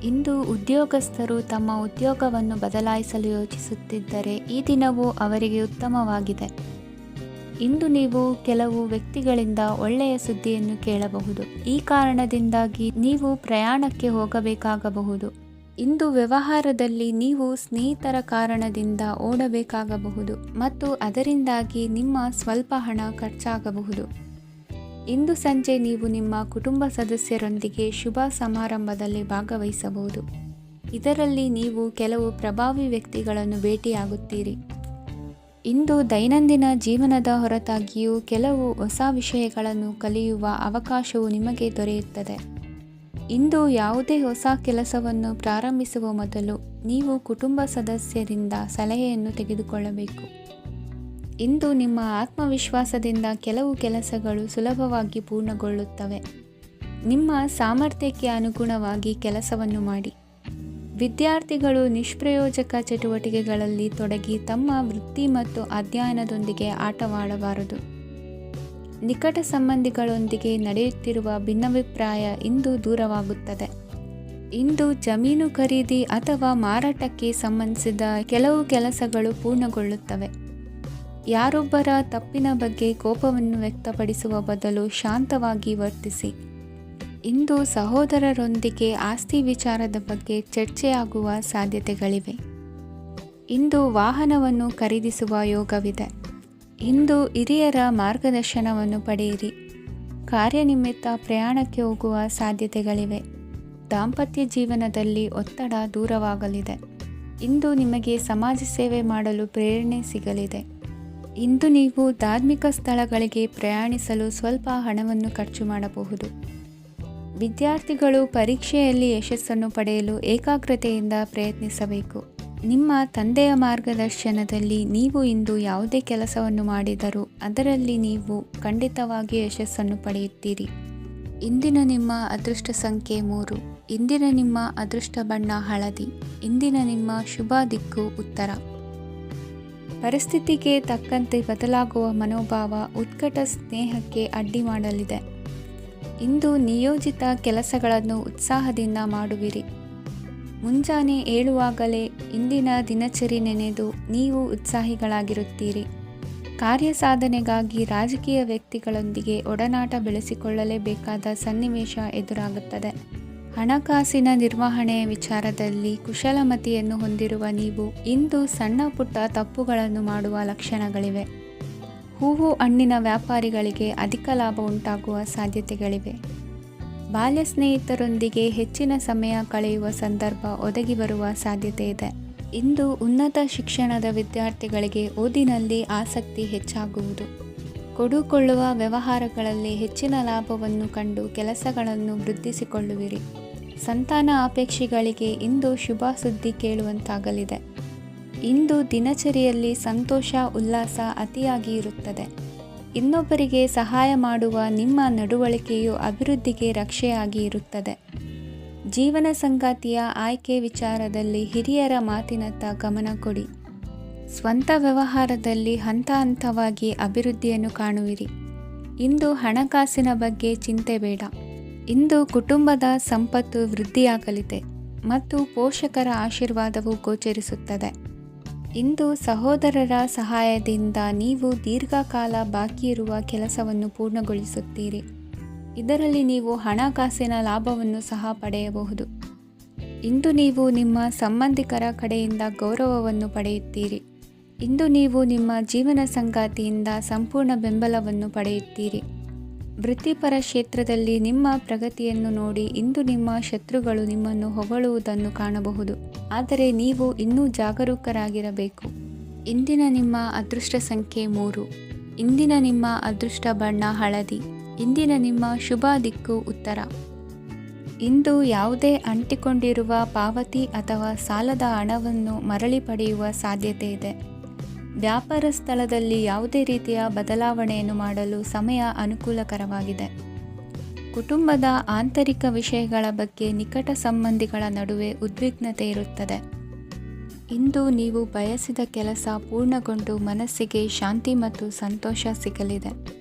ಇಂದು ಉದ್ಯೋಗಸ್ಥರು ತಮ್ಮ ಉದ್ಯೋಗವನ್ನು ಬದಲಾಯಿಸಲು ಯೋಚಿಸುತ್ತಿದ್ದರೆ ಈ ದಿನವೂ ಅವರಿಗೆ ಉತ್ತಮವಾಗಿದೆ. ಇಂದು ನೀವು ಕೆಲವು ವ್ಯಕ್ತಿಗಳಿಂದ ಒಳ್ಳೆಯ ಸುದ್ದಿಯನ್ನು ಕೇಳಬಹುದು. ಈ ಕಾರಣದಿಂದಾಗಿ ನೀವು ಪ್ರಯಾಣಕ್ಕೆ ಹೋಗಬೇಕಾಗಬಹುದು. ಇಂದು ವ್ಯವಹಾರದಲ್ಲಿ ನೀವು ಸ್ನೇಹಿತರ ಕಾರಣದಿಂದ ಓಡಬೇಕಾಗಬಹುದು ಮತ್ತು ಅದರಿಂದಾಗಿ ನಿಮ್ಮ ಸ್ವಲ್ಪ ಹಣ ಖರ್ಚಾಗಬಹುದು. ಇಂದು ಸಂಜೆ ನೀವು ನಿಮ್ಮ ಕುಟುಂಬ ಸದಸ್ಯರೊಂದಿಗೆ ಶುಭ ಸಮಾರಂಭದಲ್ಲಿ ಭಾಗವಹಿಸಬಹುದು. ಇದರಲ್ಲಿ ನೀವು ಕೆಲವು ಪ್ರಭಾವಿ ವ್ಯಕ್ತಿಗಳನ್ನು ಭೇಟಿಯಾಗುತ್ತೀರಿ. ಇಂದು ದೈನಂದಿನ ಜೀವನದ ಹೊರತಾಗಿಯೂ ಕೆಲವು ಹೊಸ ವಿಷಯಗಳನ್ನು ಕಲಿಯುವ ಅವಕಾಶವು ನಿಮಗೆ ದೊರೆಯುತ್ತದೆ. ಇಂದು ಯಾವುದೇ ಹೊಸ ಕೆಲಸವನ್ನು ಪ್ರಾರಂಭಿಸುವ ಮೊದಲು ನೀವು ಕುಟುಂಬ ಸದಸ್ಯರಿಂದ ಸಲಹೆಯನ್ನು ತೆಗೆದುಕೊಳ್ಳಬೇಕು. ಇಂದು ನಿಮ್ಮ ಆತ್ಮವಿಶ್ವಾಸದಿಂದ ಕೆಲವು ಕೆಲಸಗಳು ಸುಲಭವಾಗಿ ಪೂರ್ಣಗೊಳ್ಳುತ್ತವೆ. ನಿಮ್ಮ ಸಾಮರ್ಥ್ಯಕ್ಕೆ ಅನುಗುಣವಾಗಿ ಕೆಲಸವನ್ನು ಮಾಡಿ. ವಿದ್ಯಾರ್ಥಿಗಳು ನಿಷ್ಪ್ರಯೋಜಕ ಚಟುವಟಿಕೆಗಳಲ್ಲಿ ತೊಡಗಿ ತಮ್ಮ ವೃತ್ತಿ ಮತ್ತು ಅಧ್ಯಯನದೊಂದಿಗೆ ಆಟವಾಡಬಾರದು. ನಿಕಟ ಸಂಬಂಧಿಗಳೊಂದಿಗೆ ನಡೆಯುತ್ತಿರುವ ಭಿನ್ನಾಭಿಪ್ರಾಯ ಇಂದು ದೂರವಾಗುತ್ತದೆ. ಇಂದು ಜಮೀನು ಖರೀದಿ ಅಥವಾ ಮಾರಾಟಕ್ಕೆ ಸಂಬಂಧಿಸಿದ ಕೆಲವು ಕೆಲಸಗಳು ಪೂರ್ಣಗೊಳ್ಳುತ್ತವೆ. ಯಾರೊಬ್ಬರ ತಪ್ಪಿನ ಬಗ್ಗೆ ಕೋಪವನ್ನು ವ್ಯಕ್ತಪಡಿಸುವ ಬದಲು ಶಾಂತವಾಗಿ ವರ್ತಿಸಿ. ಇಂದು ಸಹೋದರರೊಂದಿಗೆ ಆಸ್ತಿ ವಿಚಾರದ ಬಗ್ಗೆ ಚರ್ಚೆಯಾಗುವ ಸಾಧ್ಯತೆಗಳಿವೆ. ಇಂದು ವಾಹನವನ್ನು ಖರೀದಿಸುವ ಯೋಗವಿದೆ. ಇಂದು ಹಿರಿಯರ ಮಾರ್ಗದರ್ಶನವನ್ನು ಪಡೆಯಿರಿ. ಕಾರ್ಯನಿಮಿತ್ತ ಪ್ರಯಾಣಕ್ಕೆ ಹೋಗುವ ಸಾಧ್ಯತೆಗಳಿವೆ. ದಾಂಪತ್ಯ ಜೀವನದಲ್ಲಿ ಒತ್ತಡ ದೂರವಾಗಲಿದೆ. ಇಂದು ನಿಮಗೆ ಸಮಾಜ ಸೇವೆ ಮಾಡಲು ಪ್ರೇರಣೆ ಸಿಗಲಿದೆ. ಇಂದು ನೀವು ಧಾರ್ಮಿಕ ಸ್ಥಳಗಳಿಗೆ ಪ್ರಯಾಣಿಸಲು ಸ್ವಲ್ಪ ಹಣವನ್ನು ಖರ್ಚು ಮಾಡಬಹುದು. ವಿದ್ಯಾರ್ಥಿಗಳು ಪರೀಕ್ಷೆಯಲ್ಲಿ ಯಶಸ್ಸನ್ನು ಪಡೆಯಲು ಏಕಾಗ್ರತೆಯಿಂದ ಪ್ರಯತ್ನಿಸಬೇಕು. ನಿಮ್ಮ ತಂದೆಯ ಮಾರ್ಗದರ್ಶನದಲ್ಲಿ ನೀವು ಇಂದು ಯಾವುದೇ ಕೆಲಸವನ್ನು ಮಾಡಿದರೂ ಅದರಲ್ಲಿ ನೀವು ಖಂಡಿತವಾಗಿಯೂ ಯಶಸ್ಸನ್ನು ಪಡೆಯುತ್ತೀರಿ. ಇಂದಿನ ನಿಮ್ಮ ಅದೃಷ್ಟ ಸಂಖ್ಯೆ 3. ಇಂದಿನ ನಿಮ್ಮ ಅದೃಷ್ಟ ಬಣ್ಣ ಹಳದಿ. ಇಂದಿನ ನಿಮ್ಮ ಶುಭ ದಿಕ್ಕು ಉತ್ತರ. ಪರಿಸ್ಥಿತಿಗೆ ತಕ್ಕಂತೆ ಬದಲಾಗುವ ಮನೋಭಾವ ಉತ್ಕಟ ಸ್ನೇಹಕ್ಕೆ ಅಡ್ಡಿ ಮಾಡಲಿದೆ. ಇಂದು ನಿಯೋಜಿತ ಕೆಲಸಗಳನ್ನು ಉತ್ಸಾಹದಿಂದ ಮಾಡುವಿರಿ. ಮುಂಜಾನೆ ಏಳುವಾಗಲೇ ಇಂದಿನ ದಿನಚರಿ ನೆನೆದು ನೀವು ಉತ್ಸಾಹಿಗಳಾಗಿರುತ್ತೀರಿ. ಕಾರ್ಯ ಸಾಧನೆಗಾಗಿ ರಾಜಕೀಯ ವ್ಯಕ್ತಿಗಳೊಂದಿಗೆ ಒಡನಾಟ ಬೆಳೆಸಿಕೊಳ್ಳಲೇಬೇಕಾದ ಸನ್ನಿವೇಶ ಎದುರಾಗುತ್ತದೆ. ಹಣಕಾಸಿನ ನಿರ್ವಹಣೆಯ ವಿಚಾರದಲ್ಲಿ ಕುಶಲಮತಿಯನ್ನು ಹೊಂದಿರುವ ನೀವು ಇಂದು ಸಣ್ಣ ಪುಟ್ಟ ತಪ್ಪುಗಳನ್ನು ಮಾಡುವ ಲಕ್ಷಣಗಳಿವೆ. ಹೂವು ಹಣ್ಣಿನ ವ್ಯಾಪಾರಿಗಳಿಗೆ ಅಧಿಕ ಲಾಭ ಉಂಟಾಗುವ ಸಾಧ್ಯತೆಗಳಿವೆ. ಬಾಲ್ಯ ಸ್ನೇಹಿತರೊಂದಿಗೆ ಹೆಚ್ಚಿನ ಸಮಯ ಕಳೆಯುವ ಸಂದರ್ಭ ಒದಗಿ ಬರುವ ಸಾಧ್ಯತೆ ಇದೆ. ಇಂದು ಉನ್ನತ ಶಿಕ್ಷಣದ ವಿದ್ಯಾರ್ಥಿಗಳಿಗೆ ಓದಿನಲ್ಲಿ ಆಸಕ್ತಿ ಹೆಚ್ಚಾಗುವುದು. ಕೊಡುಕೊಳ್ಳುವ ವ್ಯವಹಾರಗಳಲ್ಲಿ ಹೆಚ್ಚಿನ ಲಾಭವನ್ನು ಕಂಡು ಕೆಲಸಗಳನ್ನು ವೃದ್ಧಿಸಿಕೊಳ್ಳುವಿರಿ. ಸಂತಾನ ಅಪೇಕ್ಷಿಗಳಿಗೆ ಇಂದು ಶುಭ ಸುದ್ದಿ ಕೇಳುವಂತಾಗಲಿದೆ. ಇಂದು ದಿನಚರಿಯಲ್ಲಿ ಸಂತೋಷ ಉಲ್ಲಾಸ ಅತಿಯಾಗಿ ಇರುತ್ತದೆ. ಇನ್ನೊಬ್ಬರಿಗೆ ಸಹಾಯ ಮಾಡುವ ನಿಮ್ಮ ನಡವಳಿಕೆಯು ಅಭಿವೃದ್ಧಿಗೆ ರಕ್ಷೆಯಾಗಿ ಇರುತ್ತದೆ. ಜೀವನ ಸಂಗಾತಿಯ ಆಯ್ಕೆ ವಿಚಾರದಲ್ಲಿ ಹಿರಿಯರ ಮಾತಿನತ್ತ ಗಮನ ಕೊಡಿ. ಸ್ವಂತ ವ್ಯವಹಾರದಲ್ಲಿ ಹಂತ ಹಂತವಾಗಿ ಅಭಿವೃದ್ಧಿಯನ್ನು ಕಾಣುವಿರಿ. ಇಂದು ಹಣಕಾಸಿನ ಬಗ್ಗೆ ಚಿಂತೆ ಬೇಡ. ಇಂದು ಕುಟುಂಬದ ಸಂಪತ್ತು ವೃದ್ಧಿಯಾಗಲಿದೆ ಮತ್ತು ಪೋಷಕರ ಆಶೀರ್ವಾದವು ಗೋಚರಿಸುತ್ತದೆ. ಇಂದು ಸಹೋದರರ ಸಹಾಯದಿಂದ ನೀವು ದೀರ್ಘಕಾಲ ಬಾಕಿ ಇರುವ ಕೆಲಸವನ್ನು ಪೂರ್ಣಗೊಳಿಸುತ್ತೀರಿ. ಇದರಲ್ಲಿ ನೀವು ಹಣಕಾಸಿನ ಲಾಭವನ್ನು ಸಹ ಪಡೆಯಬಹುದು. ಇಂದು ನೀವು ನಿಮ್ಮ ಸಂಬಂಧಿಕರ ಕಡೆಯಿಂದ ಗೌರವವನ್ನು ಪಡೆಯುತ್ತೀರಿ. ಇಂದು ನೀವು ನಿಮ್ಮ ಜೀವನ ಸಂಗಾತಿಯಿಂದ ಸಂಪೂರ್ಣ ಬೆಂಬಲವನ್ನು ಪಡೆಯುತ್ತೀರಿ. ವೃತ್ತಿಪರ ಕ್ಷೇತ್ರದಲ್ಲಿ ನಿಮ್ಮ ಪ್ರಗತಿಯನ್ನು ನೋಡಿ ಇಂದು ನಿಮ್ಮ ಶತ್ರುಗಳು ನಿಮ್ಮನ್ನು ಹೊಗಳುವುದನ್ನು ಕಾಣಬಹುದು. ಆದರೆ ನೀವು ಇನ್ನೂ ಜಾಗರೂಕರಾಗಿರಬೇಕು. ಇಂದಿನ ನಿಮ್ಮ ಅದೃಷ್ಟ ಸಂಖ್ಯೆ 3. ಇಂದಿನ ನಿಮ್ಮ ಅದೃಷ್ಟ ಬಣ್ಣ ಹಳದಿ. ಇಂದಿನ ನಿಮ್ಮ ಶುಭ ದಿಕ್ಕು ಉತ್ತರ. ಇಂದು ಯಾವುದೇ ಅಂಟಿಕೊಂಡಿರುವ ಪಾವತಿ ಅಥವಾ ಸಾಲದ ಹಣವನ್ನು ಮರಳಿ ಪಡೆಯುವ ಸಾಧ್ಯತೆ ಇದೆ. ವ್ಯಾಪಾರ ಸ್ಥಳದಲ್ಲಿ ಯಾವುದೇ ರೀತಿಯ ಬದಲಾವಣೆಯನ್ನು ಮಾಡಲು ಸಮಯ ಅನುಕೂಲಕರವಾಗಿದೆ. ಕುಟುಂಬದ ಆಂತರಿಕ ವಿಷಯಗಳ ಬಗ್ಗೆ ನಿಕಟ ಸಂಬಂಧಿಗಳ ನಡುವೆ ಉದ್ವಿಗ್ನತೆ ಇರುತ್ತದೆ. ಇಂದು ನೀವು ಬಯಸಿದ ಕೆಲಸ ಪೂರ್ಣಗೊಂಡು ಮನಸ್ಸಿಗೆ ಶಾಂತಿ ಮತ್ತು ಸಂತೋಷ ಸಿಗಲಿದೆ.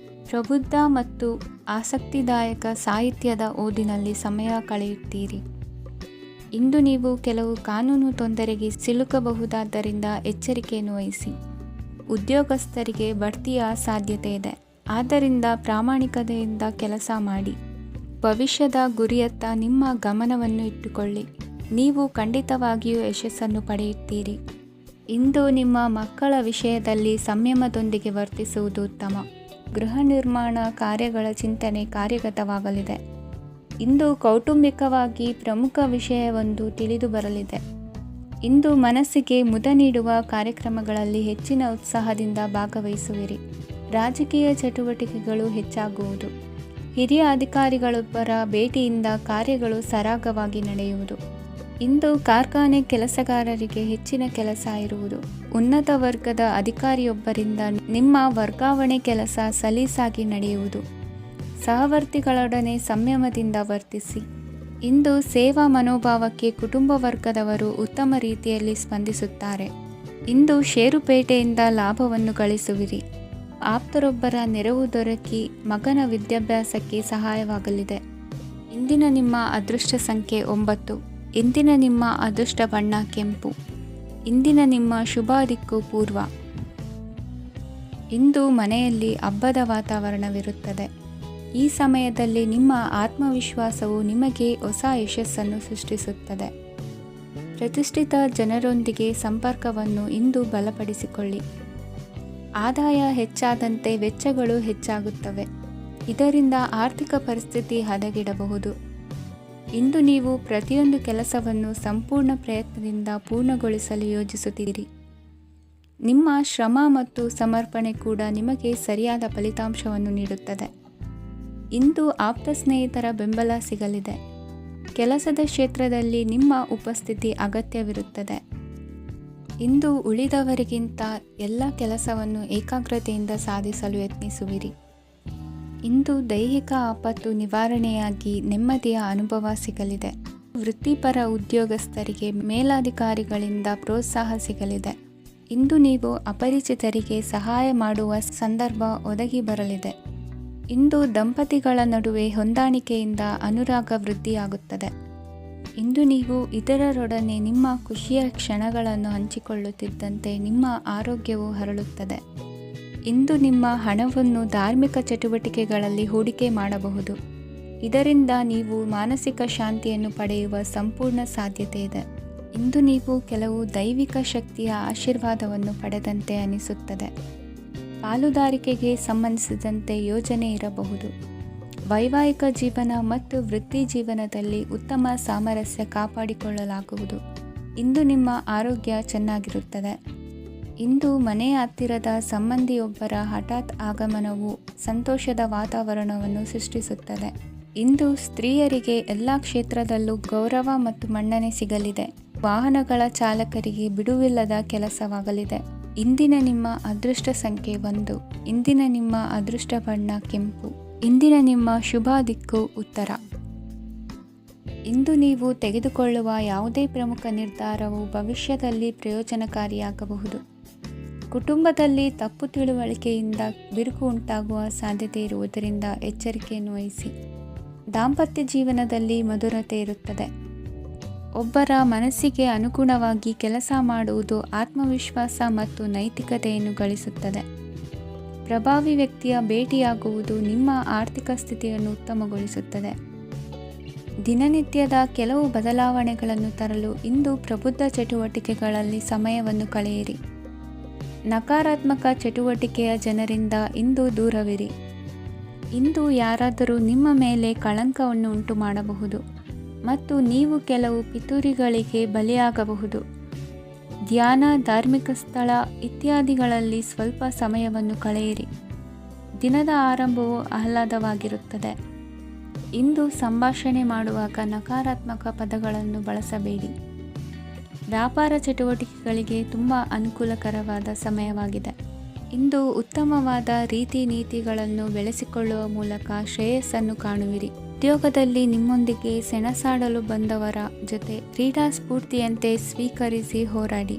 ಪ್ರಬುದ್ಧ ಮತ್ತು ಆಸಕ್ತಿದಾಯಕ ಸಾಹಿತ್ಯದ ಓದಿನಲ್ಲಿ ಸಮಯ ಕಳೆಯುತ್ತೀರಿ. ಇಂದು ನೀವು ಕೆಲವು ಕಾನೂನು ತೊಂದರೆಗೆ ಸಿಲುಕಬಹುದಾದ್ದರಿಂದ ಎಚ್ಚರಿಕೆಯನ್ನು ವಹಿಸಿ. ಉದ್ಯೋಗಸ್ಥರಿಗೆ ಬಡ್ತಿಯ ಸಾಧ್ಯತೆ ಇದೆ. ಆದ್ದರಿಂದ ಪ್ರಾಮಾಣಿಕತೆಯಿಂದ ಕೆಲಸ ಮಾಡಿ. ಭವಿಷ್ಯದ ಗುರಿಯತ್ತ ನಿಮ್ಮ ಗಮನವನ್ನು ಇಟ್ಟುಕೊಳ್ಳಿ. ನೀವು ಖಂಡಿತವಾಗಿಯೂ ಯಶಸ್ಸನ್ನು ಪಡೆಯುತ್ತೀರಿ. ಇಂದು ನಿಮ್ಮ ಮಕ್ಕಳ ವಿಷಯದಲ್ಲಿ ಸಂಯಮದೊಂದಿಗೆ ವರ್ತಿಸುವುದು ಉತ್ತಮ. ಗೃಹ ನಿರ್ಮಾಣ ಕಾರ್ಯಗಳ ಚಿಂತನೆ ಕಾರ್ಯಗತವಾಗಲಿದೆ. ಇಂದು ಕೌಟುಂಬಿಕವಾಗಿ ಪ್ರಮುಖ ವಿಷಯವೊಂದು ತಿಳಿದು ಬರಲಿದೆ. ಇಂದು ಮನಸ್ಸಿಗೆ ಮುದ ನೀಡುವ ಕಾರ್ಯಕ್ರಮಗಳಲ್ಲಿ ಹೆಚ್ಚಿನ ಉತ್ಸಾಹದಿಂದ ಭಾಗವಹಿಸುವಿರಿ. ರಾಜಕೀಯ ಚಟುವಟಿಕೆಗಳು ಹೆಚ್ಚಾಗುವುದು. ಹಿರಿಯ ಅಧಿಕಾರಿಗಳೊಬ್ಬರ ಭೇಟಿಯಿಂದ ಕಾರ್ಯಗಳು ಸರಾಗವಾಗಿ ನಡೆಯುವುದು. ಇಂದು ಕಾರ್ಖಾನೆ ಕೆಲಸಗಾರರಿಗೆ ಹೆಚ್ಚಿನ ಕೆಲಸ ಇರುವುದು. ಉನ್ನತ ವರ್ಗದ ಅಧಿಕಾರಿಯೊಬ್ಬರಿಂದ ನಿಮ್ಮ ವರ್ಗಾವಣೆ ಕೆಲಸ ಸಲೀಸಾಗಿ ನಡೆಯುವುದು. ಸಹವರ್ತಿಗಳೊಡನೆ ಸಂಯಮದಿಂದ ವರ್ತಿಸಿ. ಇಂದು ಸೇವಾ ಮನೋಭಾವಕ್ಕೆ ಕುಟುಂಬ ವರ್ಗದವರು ಉತ್ತಮ ರೀತಿಯಲ್ಲಿ ಸ್ಪಂದಿಸುತ್ತಾರೆ. ಇಂದು ಷೇರುಪೇಟೆಯಿಂದ ಲಾಭವನ್ನು ಗಳಿಸುವಿರಿ. ಆಪ್ತರೊಬ್ಬರ ನೆರವು ದೊರಕಿ ಮಗನ ವಿದ್ಯಾಭ್ಯಾಸಕ್ಕೆ ಸಹಾಯವಾಗಲಿದೆ. ಇಂದಿನ ನಿಮ್ಮ ಅದೃಷ್ಟ ಸಂಖ್ಯೆ 9. ಇಂದಿನ ನಿಮ್ಮ ಅದೃಷ್ಟ ಬಣ್ಣ ಕೆಂಪು. ಇಂದಿನ ನಿಮ್ಮ ಶುಭ ದಿಕ್ಕು ಪೂರ್ವ. ಇಂದು ಮನೆಯಲ್ಲಿ ಹಬ್ಬದ ವಾತಾವರಣವಿರುತ್ತದೆ. ಈ ಸಮಯದಲ್ಲಿ ನಿಮ್ಮ ಆತ್ಮವಿಶ್ವಾಸವು ನಿಮಗೆ ಹೊಸ ಯಶಸ್ಸನ್ನು ಸೃಷ್ಟಿಸುತ್ತದೆ. ಪ್ರತಿಷ್ಠಿತ ಜನರೊಂದಿಗೆ ಸಂಪರ್ಕವನ್ನು ಇಂದು ಬಲಪಡಿಸಿಕೊಳ್ಳಿ. ಆದಾಯ ಹೆಚ್ಚಾದಂತೆ ವೆಚ್ಚಗಳು ಹೆಚ್ಚಾಗುತ್ತವೆ. ಇದರಿಂದ ಆರ್ಥಿಕ ಪರಿಸ್ಥಿತಿ ಹದಗೆಡಬಹುದು. ಇಂದು ನೀವು ಪ್ರತಿಯೊಂದು ಕೆಲಸವನ್ನು ಸಂಪೂರ್ಣ ಪ್ರಯತ್ನದಿಂದ ಪೂರ್ಣಗೊಳಿಸಲು ಯೋಜಿಸುತ್ತೀರಿ. ನಿಮ್ಮ ಶ್ರಮ ಮತ್ತು ಸಮರ್ಪಣೆ ಕೂಡ ನಿಮಗೆ ಸರಿಯಾದ ಫಲಿತಾಂಶವನ್ನು ನೀಡುತ್ತದೆ. ಇಂದು ಆಪ್ತ ಸ್ನೇಹಿತರ ಬೆಂಬಲ ಸಿಗಲಿದೆ. ಕೆಲಸದ ಕ್ಷೇತ್ರದಲ್ಲಿ ನಿಮ್ಮ ಉಪಸ್ಥಿತಿ ಅಗತ್ಯವಿರುತ್ತದೆ. ಇಂದು ಉಳಿದವರಿಗಿಂತ ಎಲ್ಲ ಕೆಲಸವನ್ನು ಏಕಾಗ್ರತೆಯಿಂದ ಸಾಧಿಸಲು ಯತ್ನಿಸುವಿರಿ. ಇಂದು ದೈಹಿಕ ಆಪತ್ತು ನಿವಾರಣೆಯಾಗಿ ನೆಮ್ಮದಿಯ ಅನುಭವ ಸಿಗಲಿದೆ. ವೃತ್ತಿಪರ ಉದ್ಯೋಗಸ್ಥರಿಗೆ ಮೇಲಾಧಿಕಾರಿಗಳಿಂದ ಪ್ರೋತ್ಸಾಹ ಸಿಗಲಿದೆ. ಇಂದು ನೀವು ಅಪರಿಚಿತರಿಗೆ ಸಹಾಯ ಮಾಡುವ ಸಂದರ್ಭ ಒದಗಿ ಬರಲಿದೆ. ಇಂದು ದಂಪತಿಗಳ ನಡುವೆ ಹೊಂದಾಣಿಕೆಯಿಂದ ಅನುರಾಗ ವೃದ್ಧಿಯಾಗುತ್ತದೆ. ಇಂದು ನೀವು ಇತರರೊಡನೆ ನಿಮ್ಮ ಖುಷಿಯ ಕ್ಷಣಗಳನ್ನು ಹಂಚಿಕೊಳ್ಳುತ್ತಿದ್ದಂತೆ ನಿಮ್ಮ ಆರೋಗ್ಯವು ಹರಳುತ್ತದೆ. ಇಂದು ನಿಮ್ಮ ಹಣವನ್ನು ಧಾರ್ಮಿಕ ಚಟುವಟಿಕೆಗಳಲ್ಲಿ ಹೂಡಿಕೆ ಮಾಡಬಹುದು. ಇದರಿಂದ ನೀವು ಮಾನಸಿಕ ಶಾಂತಿಯನ್ನು ಪಡೆಯುವ ಸಂಪೂರ್ಣ ಸಾಧ್ಯತೆ ಇದೆ. ಇಂದು ನೀವು ಕೆಲವು ದೈವಿಕ ಶಕ್ತಿಯ ಆಶೀರ್ವಾದವನ್ನು ಪಡೆದಂತೆ ಅನಿಸುತ್ತದೆ. ಪಾಲುದಾರಿಕೆಗೆ ಸಂಬಂಧಿಸಿದಂತೆ ಯೋಜನೆ ಇರಬಹುದು. ವೈವಾಹಿಕ ಜೀವನ ಮತ್ತು ವೃತ್ತಿ ಜೀವನದಲ್ಲಿ ಉತ್ತಮ ಸಾಮರಸ್ಯ ಕಾಪಾಡಿಕೊಳ್ಳಲಾಗುವುದು. ಇಂದು ನಿಮ್ಮ ಆರೋಗ್ಯ ಚೆನ್ನಾಗಿರುತ್ತದೆ. ಇಂದು ಮನೆಯ ಹತ್ತಿರದ ಸಂಬಂಧಿಯೊಬ್ಬರ ಹಠಾತ್ ಆಗಮನವು ಸಂತೋಷದ ವಾತಾವರಣವನ್ನು ಸೃಷ್ಟಿಸುತ್ತದೆ. ಇಂದು ಸ್ತ್ರೀಯರಿಗೆ ಎಲ್ಲ ಕ್ಷೇತ್ರದಲ್ಲೂ ಗೌರವ ಮತ್ತು ಮನ್ನಣೆ ಸಿಗಲಿದೆ. ವಾಹನಗಳ ಚಾಲಕರಿಗೆ ಬಿಡುವಿಲ್ಲದ ಕೆಲಸವಾಗಲಿದೆ. ಇಂದಿನ ನಿಮ್ಮ ಅದೃಷ್ಟ ಸಂಖ್ಯೆ 1. ಇಂದಿನ ನಿಮ್ಮ ಅದೃಷ್ಟ ಬಣ್ಣ ಕೆಂಪು. ಇಂದಿನ ನಿಮ್ಮ ಶುಭ ದಿಕ್ಕು ಉತ್ತರ. ಇಂದು ನೀವು ತೆಗೆದುಕೊಳ್ಳುವ ಯಾವುದೇ ಪ್ರಮುಖ ನಿರ್ಧಾರವು ಭವಿಷ್ಯದಲ್ಲಿ ಪ್ರಯೋಜನಕಾರಿಯಾಗಬಹುದು. ಕುಟುಂಬದಲ್ಲಿ ತಪ್ಪು ತಿಳುವಳಿಕೆಯಿಂದ ಬಿರುಕು ಉಂಟಾಗುವ ಸಾಧ್ಯತೆ ಇರುವುದರಿಂದ ಎಚ್ಚರಿಕೆಯನ್ನು ವಹಿಸಿ. ದಾಂಪತ್ಯ ಜೀವನದಲ್ಲಿ ಮಧುರತೆ ಇರುತ್ತದೆ. ಒಬ್ಬರ ಮನಸ್ಸಿಗೆ ಅನುಗುಣವಾಗಿ ಕೆಲಸ ಮಾಡುವುದು ಆತ್ಮವಿಶ್ವಾಸ ಮತ್ತು ನೈತಿಕತೆಯನ್ನು ಗಳಿಸುತ್ತದೆ. ಪ್ರಭಾವಿ ವ್ಯಕ್ತಿಯ ಭೇಟಿಯಾಗುವುದು ನಿಮ್ಮ ಆರ್ಥಿಕ ಸ್ಥಿತಿಯನ್ನು ಉತ್ತಮಗೊಳಿಸುತ್ತದೆ. ದಿನನಿತ್ಯದ ಕೆಲವು ಬದಲಾವಣೆಗಳನ್ನು ತರಲು ಇಂದು ಪ್ರಬುದ್ಧ ಚಟುವಟಿಕೆಗಳಲ್ಲಿ ಸಮಯವನ್ನು ಕಳೆಯಿರಿ. ನಕಾರಾತ್ಮಕ ಚಟುವಟಿಕೆಯ ಜನರಿಂದ ಇಂದು ದೂರವಿರಿ. ಇಂದು ಯಾರಾದರೂ ನಿಮ್ಮ ಮೇಲೆ ಕಳಂಕವನ್ನು ಉಂಟು ಮಾಡಬಹುದು ಮತ್ತು ನೀವು ಕೆಲವು ಪಿತೂರಿಗಳಿಗೆ ಬಲಿಯಾಗಬಹುದು. ಧ್ಯಾನ, ಧಾರ್ಮಿಕ ಸ್ಥಳ ಇತ್ಯಾದಿಗಳಲ್ಲಿ ಸ್ವಲ್ಪ ಸಮಯವನ್ನು ಕಳೆಯಿರಿ. ದಿನದ ಆರಂಭವು ಆಹ್ಲಾದವಾಗಿರುತ್ತದೆ. ಇಂದು ಸಂಭಾಷಣೆ ಮಾಡುವಾಗ ನಕಾರಾತ್ಮಕ ಪದಗಳನ್ನು ಬಳಸಬೇಡಿ. ವ್ಯಾಪಾರ ಚಟುವಟಿಕೆಗಳಿಗೆ ತುಂಬ ಅನುಕೂಲಕರವಾದ ಸಮಯವಾಗಿದೆ. ಇಂದು ಉತ್ತಮವಾದ ರೀತಿ ನೀತಿಗಳನ್ನು ಬೆಳೆಸಿಕೊಳ್ಳುವ ಮೂಲಕ ಶ್ರೇಯಸ್ಸನ್ನು ಕಾಣುವಿರಿ. ಉದ್ಯೋಗದಲ್ಲಿ ನಿಮ್ಮೊಂದಿಗೆ ಸೆಣಸಾಡಲು ಬಂದವರ ಜೊತೆ ಕ್ರೀಡಾ ಸ್ಫೂರ್ತಿಯಂತೆ ಸ್ವೀಕರಿಸಿ ಹೋರಾಡಿ.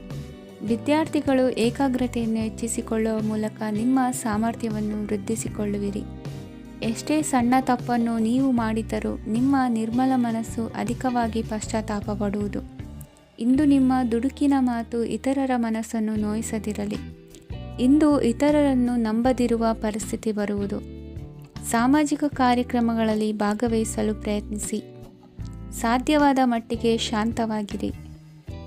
ವಿದ್ಯಾರ್ಥಿಗಳು ಏಕಾಗ್ರತೆಯನ್ನು ಹೆಚ್ಚಿಸಿಕೊಳ್ಳುವ ಮೂಲಕ ನಿಮ್ಮ ಸಾಮರ್ಥ್ಯವನ್ನು ವೃದ್ಧಿಸಿಕೊಳ್ಳುವಿರಿ. ಎಷ್ಟೇ ಸಣ್ಣ ತಪ್ಪನ್ನು ನೀವು ಮಾಡಿದರೂ ನಿಮ್ಮ ನಿರ್ಮಲ ಮನಸ್ಸು ಅಧಿಕವಾಗಿ ಪಶ್ಚಾತ್ತಾಪ ಪಡುವುದು. ಇಂದು ನಿಮ್ಮ ದುಡುಕಿನ ಮಾತು ಇತರರ ಮನಸ್ಸನ್ನು ನೋಯಿಸದಿರಲಿ. ಇಂದು ಇತರರನ್ನು ನಂಬದಿರುವ ಪರಿಸ್ಥಿತಿ ಬರುವುದು. ಸಾಮಾಜಿಕ ಕಾರ್ಯಕ್ರಮಗಳಲ್ಲಿ ಭಾಗವಹಿಸಲು ಪ್ರಯತ್ನಿಸಿ. ಸಾಧ್ಯವಾದ ಮಟ್ಟಿಗೆ ಶಾಂತವಾಗಿರಿ.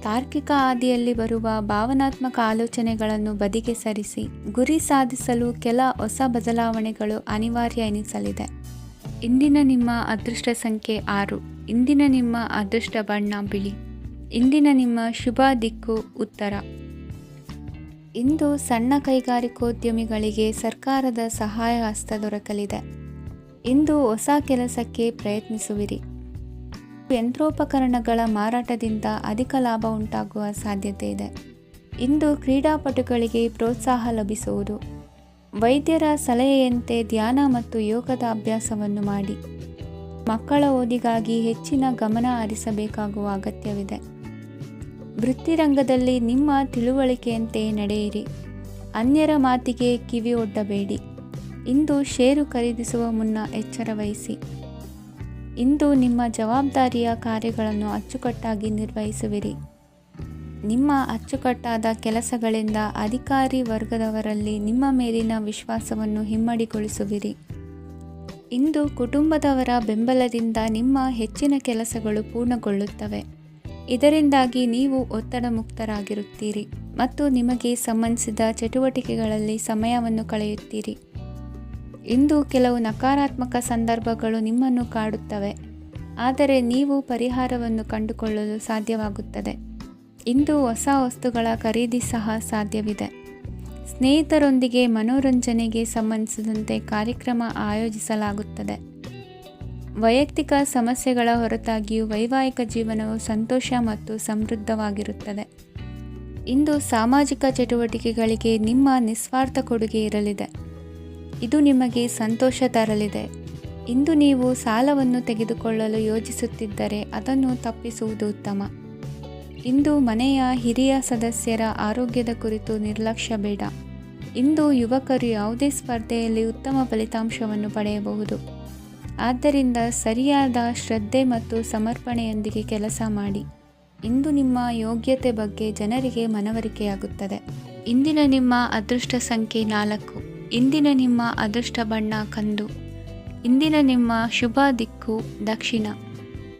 ತಾರ್ಕಿಕ ಹಾದಿಯಲ್ಲಿ ಬರುವ ಭಾವನಾತ್ಮಕ ಆಲೋಚನೆಗಳನ್ನು ಬದಿಗೆ ಸರಿಸಿ. ಗುರಿ ಸಾಧಿಸಲು ಕೆಲ ಹೊಸ ಬದಲಾವಣೆಗಳು ಅನಿವಾರ್ಯ ಎನಿಸಲಿದೆ. ಇಂದಿನ ನಿಮ್ಮ ಅದೃಷ್ಟ ಸಂಖ್ಯೆ 6. ಇಂದಿನ ನಿಮ್ಮ ಅದೃಷ್ಟ ಬಣ್ಣ ಬಿಳಿ. ಇಂದಿನ ನಿಮ್ಮ ಶುಭ ದಿಕ್ಕು ಉತ್ತರ. ಇಂದು ಸಣ್ಣ ಕೈಗಾರಿಕೋದ್ಯಮಿಗಳಿಗೆ ಸರ್ಕಾರದ ಸಹಾಯ ಹಸ್ತ ದೊರಕಲಿದೆ. ಇಂದು ಹೊಸ ಕೆಲಸಕ್ಕೆ ಪ್ರಯತ್ನಿಸುವಿರಿ. ಯಂತ್ರೋಪಕರಣಗಳ ಮಾರಾಟದಿಂದ ಅಧಿಕ ಲಾಭ ಉಂಟಾಗುವ ಸಾಧ್ಯತೆ ಇದೆ. ಇಂದು ಕ್ರೀಡಾಪಟುಗಳಿಗೆ ಪ್ರೋತ್ಸಾಹ ಲಭಿಸುವುದು. ವೈದ್ಯರ ಸಲಹೆಯಂತೆ ಧ್ಯಾನ ಮತ್ತು ಯೋಗದ ಅಭ್ಯಾಸವನ್ನು ಮಾಡಿ. ಮಕ್ಕಳ ಓದಿಗಾಗಿ ಹೆಚ್ಚಿನ ಗಮನ ಹರಿಸಬೇಕಾಗುವ ಅಗತ್ಯವಿದೆ. ವೃತ್ತಿರಂಗದಲ್ಲಿ ನಿಮ್ಮ ತಿಳುವಳಿಕೆಯಂತೆ ನಡೆಯಿರಿ. ಅನ್ಯರ ಮಾತಿಗೆ ಕಿವಿ ಒಡ್ಡಬೇಡಿ. ಇಂದು ಷೇರು ಖರೀದಿಸುವ ಮುನ್ನ ಎಚ್ಚರ ವಹಿಸಿ. ಇಂದು ನಿಮ್ಮ ಜವಾಬ್ದಾರಿಯ ಕಾರ್ಯಗಳನ್ನು ಅಚ್ಚುಕಟ್ಟಾಗಿ ನಿರ್ವಹಿಸುವಿರಿ. ನಿಮ್ಮ ಅಚ್ಚುಕಟ್ಟಾದ ಕೆಲಸಗಳಿಂದ ಅಧಿಕಾರಿ ವರ್ಗದವರಲ್ಲಿ ನಿಮ್ಮ ಮೇಲಿನ ವಿಶ್ವಾಸವನ್ನು ಇಮ್ಮಡಿಗೊಳಿಸುವಿರಿ. ಇಂದು ಕುಟುಂಬದವರ ಬೆಂಬಲದಿಂದ ನಿಮ್ಮ ಹೆಚ್ಚಿನ ಕೆಲಸಗಳು ಪೂರ್ಣಗೊಳ್ಳುತ್ತವೆ. ಇದರಿಂದಾಗಿ ನೀವು ಒತ್ತಡ ಮುಕ್ತರಾಗಿರುತ್ತೀರಿ ಮತ್ತು ನಿಮಗೆ ಸಂಬಂಧಿಸಿದ ಚಟುವಟಿಕೆಗಳಲ್ಲಿ ಸಮಯವನ್ನು ಕಳೆಯುತ್ತೀರಿ. ಇಂದು ಕೆಲವು ನಕಾರಾತ್ಮಕ ಸಂದರ್ಭಗಳು ನಿಮ್ಮನ್ನು ಕಾಡುತ್ತವೆ, ಆದರೆ ನೀವು ಪರಿಹಾರವನ್ನು ಕಂಡುಕೊಳ್ಳಲು ಸಾಧ್ಯವಾಗುತ್ತದೆ. ಇಂದು ಹೊಸ ವಸ್ತುಗಳ ಖರೀದಿ ಸಹ ಸಾಧ್ಯವಿದೆ. ಸ್ನೇಹಿತರೊಂದಿಗೆ ಮನೋರಂಜನೆಗೆ ಸಂಬಂಧಿಸಿದಂತೆ ಕಾರ್ಯಕ್ರಮ ಆಯೋಜಿಸಲಾಗುತ್ತದೆ. ವೈಯಕ್ತಿಕ ಸಮಸ್ಯೆಗಳ ಹೊರತಾಗಿಯೂ ವೈವಾಹಿಕ ಜೀವನವು ಸಂತೋಷ ಮತ್ತು ಸಮೃದ್ಧವಾಗಿರುತ್ತದೆ. ಇಂದು ಸಾಮಾಜಿಕ ಚಟುವಟಿಕೆಗಳಿಗೆ ನಿಮ್ಮ ನಿಸ್ವಾರ್ಥ ಕೊಡುಗೆ ಇರಲಿದೆ. ಇದು ನಿಮಗೆ ಸಂತೋಷ ತರಲಿದೆ. ಇಂದು ನೀವು ಸಾಲವನ್ನು ತೆಗೆದುಕೊಳ್ಳಲು ಯೋಜಿಸುತ್ತಿದ್ದರೆ ಅದನ್ನು ತಪ್ಪಿಸುವುದು ಉತ್ತಮ. ಇಂದು ಮನೆಯ ಹಿರಿಯ ಸದಸ್ಯರ ಆರೋಗ್ಯದ ಕುರಿತು ನಿರ್ಲಕ್ಷ್ಯ ಬೇಡ. ಇಂದು ಯುವಕರು ಯಾವುದೇ ಸ್ಪರ್ಧೆಯಲ್ಲಿ ಉತ್ತಮ ಫಲಿತಾಂಶವನ್ನು ಪಡೆಯಬಹುದು. ಆದ್ದರಿಂದ ಸರಿಯಾದ ಶ್ರದ್ಧೆ ಮತ್ತು ಸಮರ್ಪಣೆಯೊಂದಿಗೆ ಕೆಲಸ ಮಾಡಿ. ಇಂದು ನಿಮ್ಮ ಯೋಗ್ಯತೆ ಬಗ್ಗೆ ಜನರಿಗೆ ಮನವರಿಕೆಯಾಗುತ್ತದೆ. ಇಂದಿನ ನಿಮ್ಮ ಅದೃಷ್ಟ ಸಂಖ್ಯೆ 4. ಇಂದಿನ ನಿಮ್ಮ ಅದೃಷ್ಟ ಬಣ್ಣ ಕಂದು. ಇಂದಿನ ನಿಮ್ಮ ಶುಭ ದಿಕ್ಕು ದಕ್ಷಿಣ.